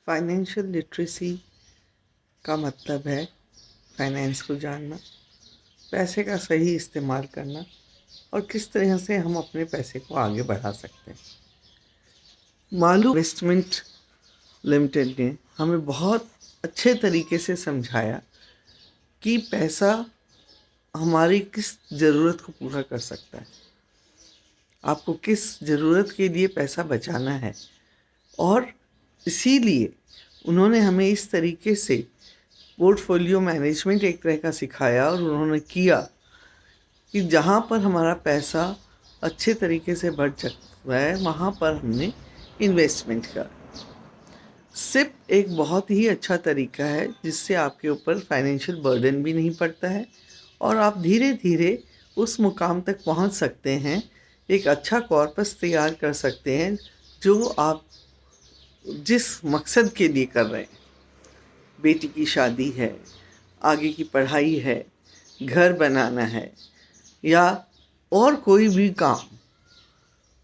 Financial literacy का मतलब है फाइनेंस को जानना, पैसे का सही इस्तेमाल करना और किस तरह से हम अपने पैसे को आगे बढ़ा सकते हैं। मालू इन्वेस्टमेंट लिमिटेड ने हमें बहुत अच्छे तरीके से समझाया कि पैसा हमारी किस ज़रूरत को पूरा कर सकता है, आपको किस ज़रूरत के लिए पैसा बचाना है। और इसीलिए उन्होंने हमें इस तरीके से पोर्टफोलियो मैनेजमेंट एक तरह का सिखाया और उन्होंने किया कि जहाँ पर हमारा पैसा अच्छे तरीके से बढ़ सकता है वहाँ पर हमने इन्वेस्टमेंट करा। सिप एक बहुत ही अच्छा तरीका है जिससे आपके ऊपर फाइनेंशियल बर्डन भी नहीं पड़ता है और आप धीरे धीरे उस मुकाम तक पहुंच सकते हैं, एक अच्छा कॉर्पस तैयार कर सकते हैं जो आप जिस मकसद के लिए कर रहे हैं। बेटी की शादी है, आगे की पढ़ाई है, घर बनाना है या और कोई भी काम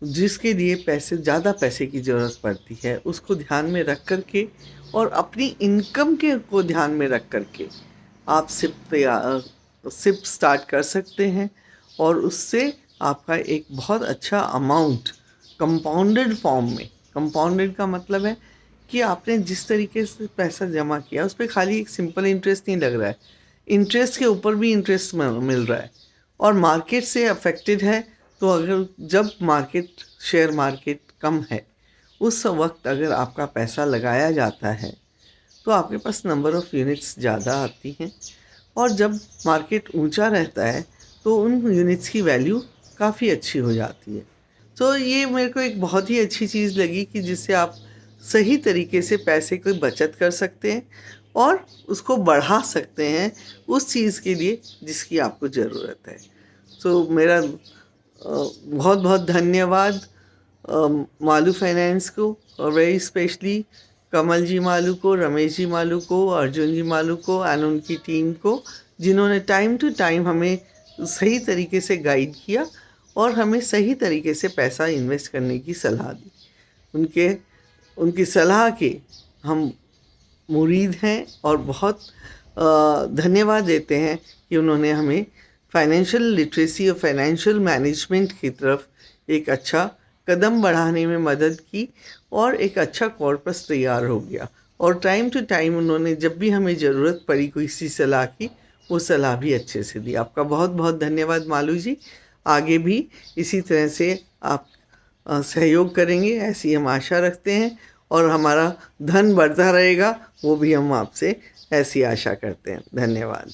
जिसके लिए ज़्यादा पैसे की ज़रूरत पड़ती है, उसको ध्यान में रख कर के और अपनी इनकम को ध्यान में रख कर के आप सिप स्टार्ट कर सकते हैं और उससे आपका एक बहुत अच्छा अमाउंट कंपाउंडेड फॉर्म में, कंपाउंडेड का मतलब है कि आपने जिस तरीके से पैसा जमा किया उस पर खाली एक सिंपल इंटरेस्ट नहीं लग रहा है, इंटरेस्ट के ऊपर भी इंटरेस्ट मिल रहा है और मार्केट से अफेक्टेड है। तो अगर जब शेयर मार्केट कम है उस वक्त अगर आपका पैसा लगाया जाता है तो आपके पास नंबर ऑफ़ यूनिट्स ज़्यादा आती हैं और जब मार्केट ऊंचा रहता है तो उन यूनिट्स की वैल्यू काफ़ी अच्छी हो जाती है। तो ये मेरे को एक बहुत ही अच्छी चीज़ लगी कि जिससे आप सही तरीके से पैसे की बचत कर सकते हैं और उसको बढ़ा सकते हैं उस चीज़ के लिए जिसकी आपको ज़रूरत है। तो मेरा बहुत बहुत धन्यवाद मालू फाइनेंस को और वेरी स्पेशली कमल जी मालू को, रमेश जी मालू को, अर्जुन जी मालू को एंड उनकी टीम को, जिन्होंने टाइम टू टाइम हमें सही तरीके से गाइड किया और हमें सही तरीके से पैसा इन्वेस्ट करने की सलाह दी। उनकी सलाह के हम मुरीद हैं और बहुत धन्यवाद देते हैं कि उन्होंने हमें फाइनेंशियल लिटरेसी और फाइनेंशियल मैनेजमेंट की तरफ एक अच्छा कदम बढ़ाने में मदद की और एक अच्छा कॉर्पस तैयार हो गया। और टाइम टू टाइम उन्होंने जब भी हमें ज़रूरत पड़ी कोई सी सलाह की, वो सलाह भी अच्छे से दी। आपका बहुत बहुत धन्यवाद मालू जी। आगे भी इसी तरह से आप सहयोग करेंगे ऐसी हम आशा रखते हैं और हमारा धन बढ़ता रहेगा वो भी हम आपसे ऐसी आशा करते हैं। धन्यवाद।